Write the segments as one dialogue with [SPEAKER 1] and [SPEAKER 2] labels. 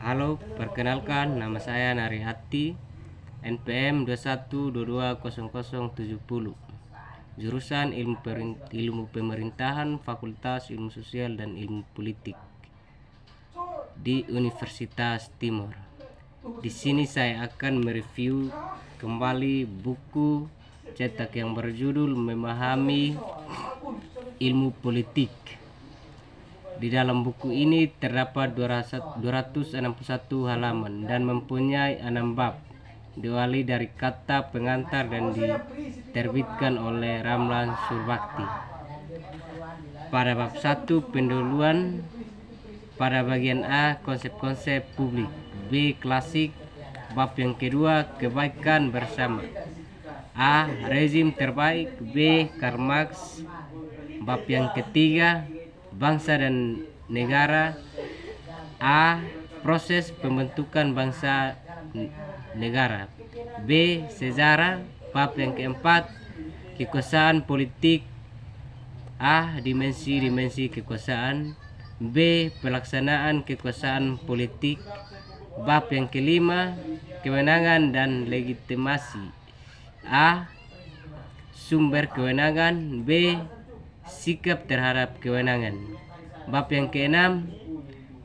[SPEAKER 1] Halo, perkenalkan nama saya Nari Hati, NPM 21220070. Jurusan Ilmu Pemerintahan, Fakultas Ilmu Sosial dan Ilmu Politik di Universitas Timur. Di sini saya akan mereview kembali buku cetak yang berjudul Memahami Ilmu Politik. Di dalam buku ini terdapat 261 halaman dan mempunyai 6 bab, diawali dari kata pengantar dan diterbitkan oleh Ramlan Surbakti. Pada bab 1 pendahuluan, pada bagian A konsep-konsep publik, B klasik, bab yang kedua kebaikan bersama, A rezim terbaik, B Karl Marx, bab yang ketiga bangsa dan negara, A proses pembentukan bangsa negara, B sejarah, bab yang keempat kekuasaan politik, A dimensi-dimensi kekuasaan, B pelaksanaan kekuasaan politik, bab yang kelima kewenangan dan legitimasi, A sumber kewenangan, B sikap terhadap kewenangan, bab yang keenam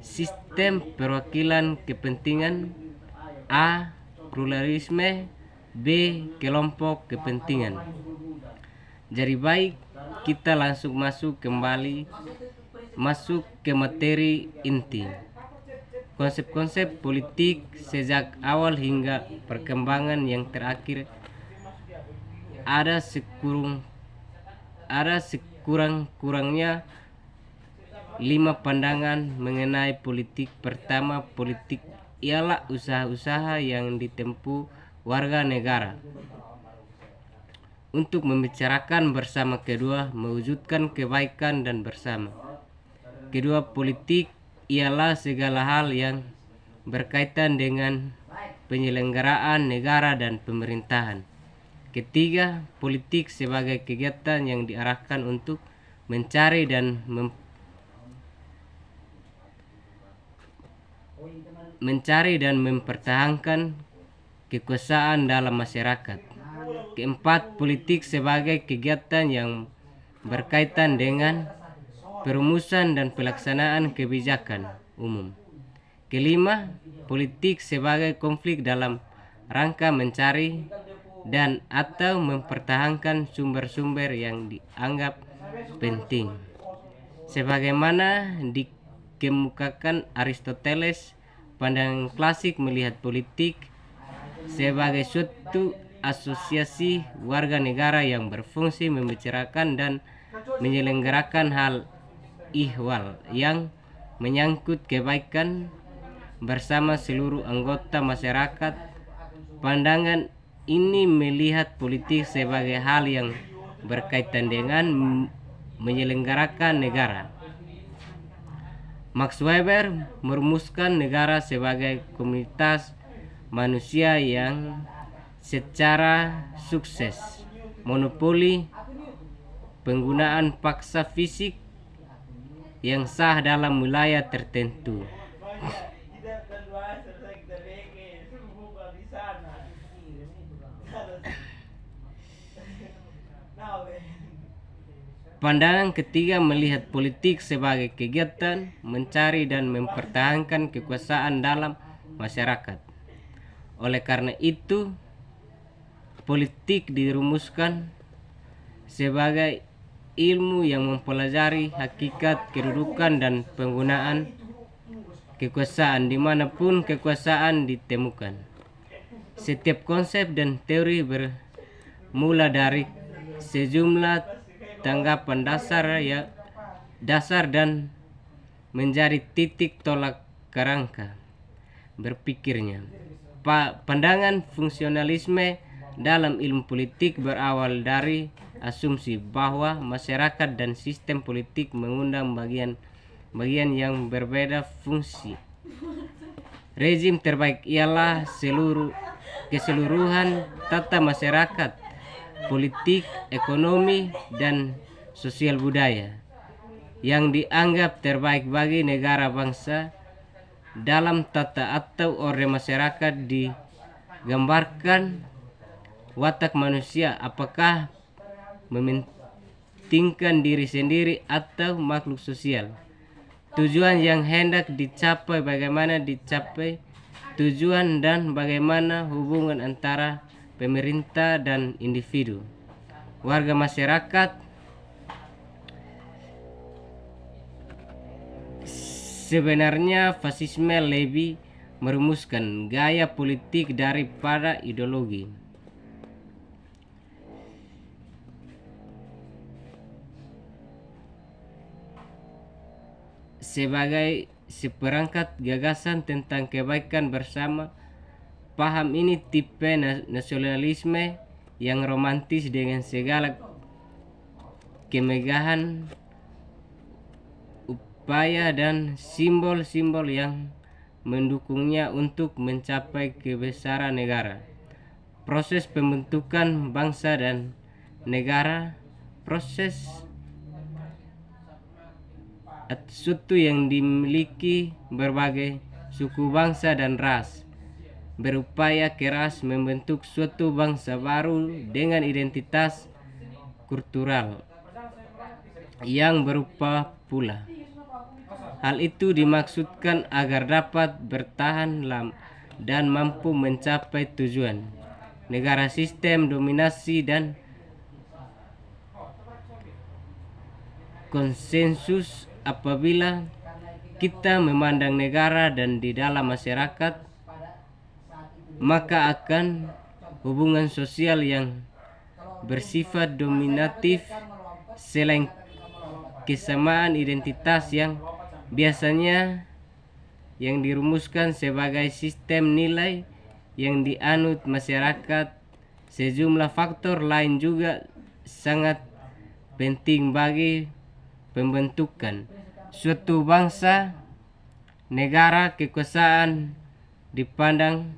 [SPEAKER 1] sistem perwakilan kepentingan, A pluralisme, B kelompok kepentingan. Jadi baik, kita langsung masuk ke materi inti. Konsep-konsep politik sejak awal hingga perkembangan yang terakhir ada sekurang-kurangnya 5 pandangan mengenai politik. Pertama, politik ialah usaha-usaha yang ditempuh warga negara untuk membicarakan bersama. Kedua, mewujudkan kebaikan dan bersama. Kedua, politik ialah segala hal yang berkaitan dengan penyelenggaraan negara dan pemerintahan. Ketiga, politik sebagai kegiatan yang diarahkan untuk mencari dan mempertahankan kekuasaan dalam masyarakat. Keempat, politik sebagai kegiatan yang berkaitan dengan perumusan dan pelaksanaan kebijakan umum. Kelima, politik sebagai konflik dalam rangka mencari dan atau mempertahankan sumber-sumber yang dianggap penting. Sebagaimana dikemukakan Aristoteles, pandangan klasik melihat politik sebagai suatu asosiasi warga negara yang berfungsi membicarakan dan menyelenggarakan hal ihwal yang menyangkut kebaikan bersama seluruh anggota masyarakat. Pandangan ini melihat politik sebagai hal yang berkaitan dengan menyelenggarakan negara. Max Weber merumuskan negara sebagai komunitas manusia yang secara sukses monopoli penggunaan paksa fisik yang sah dalam wilayah tertentu. Pandangan ketiga melihat politik sebagai kegiatan mencari dan mempertahankan kekuasaan dalam masyarakat. Oleh karena itu, politik dirumuskan sebagai ilmu yang mempelajari hakikat kedudukan dan penggunaan kekuasaan dimanapun kekuasaan ditemukan. Setiap konsep dan teori bermula dari sejumlah tanggapan dasar dan menjadi titik tolak kerangka berpikirnya. Pandangan fungsionalisme dalam ilmu politik berawal dari asumsi bahwa masyarakat dan sistem politik mengundang bagian yang berbeda fungsi. Rezim terbaik ialah keseluruhan tata masyarakat, politik, ekonomi, dan sosial budaya yang dianggap terbaik bagi negara bangsa dalam tata atau orde masyarakat digambarkan watak manusia, apakah mementingkan diri sendiri atau makhluk sosial. Tujuan yang hendak dicapai, bagaimana dicapai tujuan, dan bagaimana hubungan antara pemerintah dan individu, warga masyarakat. Sebenarnya fasisme lebih merumuskan gaya politik daripada ideologi. Sebagai seperangkat gagasan tentang kebaikan bersama, paham ini tipe nasionalisme yang romantis dengan segala kemegahan, upaya dan simbol-simbol yang mendukungnya untuk mencapai kebesaran negara. Proses pembentukan bangsa dan negara, proses suatu yang dimiliki berbagai suku, bangsa dan ras, berupaya keras membentuk suatu bangsa baru dengan identitas kultural yang berupa pula. Hal itu dimaksudkan agar dapat bertahan dan mampu mencapai tujuan negara sistem dominasi dan konsensus. Apabila kita memandang negara dan di dalam masyarakat, maka akan hubungan sosial yang bersifat dominatif selain kesamaan identitas yang biasanya yang dirumuskan sebagai sistem nilai yang dianut masyarakat. Sejumlah faktor lain juga sangat penting bagi pembentukan suatu bangsa. Negara, kekuasaan dipandang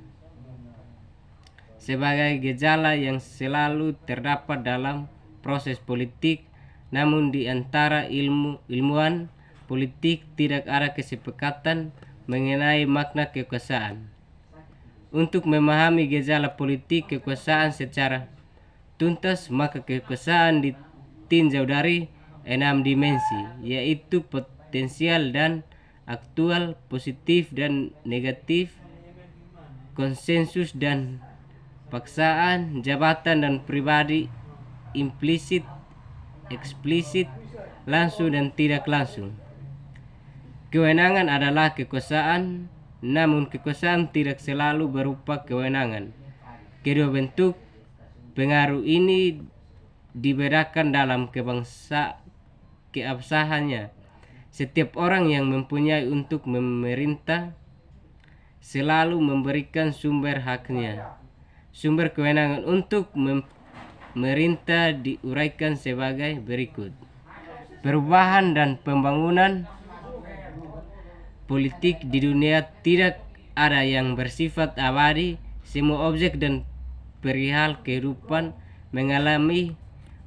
[SPEAKER 1] sebagai gejala yang selalu terdapat dalam proses politik, namun di antara ilmuwan politik tidak ada kesepakatan mengenai makna kekuasaan. Untuk memahami gejala politik kekuasaan secara tuntas, maka kekuasaan ditinjau dari 6 dimensi, yaitu potensial dan aktual, positif dan negatif, konsensus dan paksaan, jabatan dan pribadi, implisit, eksplisit, langsung dan tidak langsung. Kewenangan adalah kekuasaan, namun kekuasaan tidak selalu berupa kewenangan. Kedua bentuk pengaruh ini dibedakan dalam keabsahannya. Setiap orang yang mempunyai untuk memerintah selalu memberikan sumber haknya. Sumber kewenangan untuk memerintah diuraikan sebagai berikut. Perubahan dan pembangunan politik di dunia tidak ada yang bersifat abadi. Semua objek dan perihal kehidupan mengalami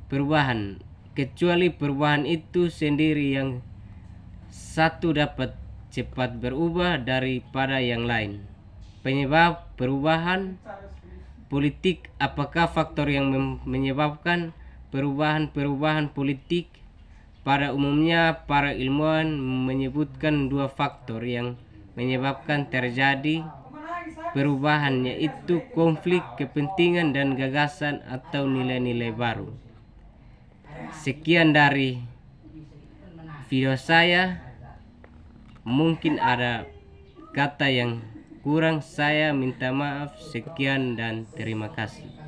[SPEAKER 1] perubahan, kecuali perubahan itu sendiri yang satu dapat cepat berubah daripada yang lain. Penyebab perubahan politik. Apakah faktor yang menyebabkan perubahan politik? Pada umumnya para ilmuwan menyebutkan 2 faktor yang menyebabkan terjadi perubahan, yaitu konflik kepentingan dan gagasan atau nilai-nilai baru. Sekian dari video saya. Mungkin ada kata yang kurang, saya minta maaf. Sekian dan terima kasih.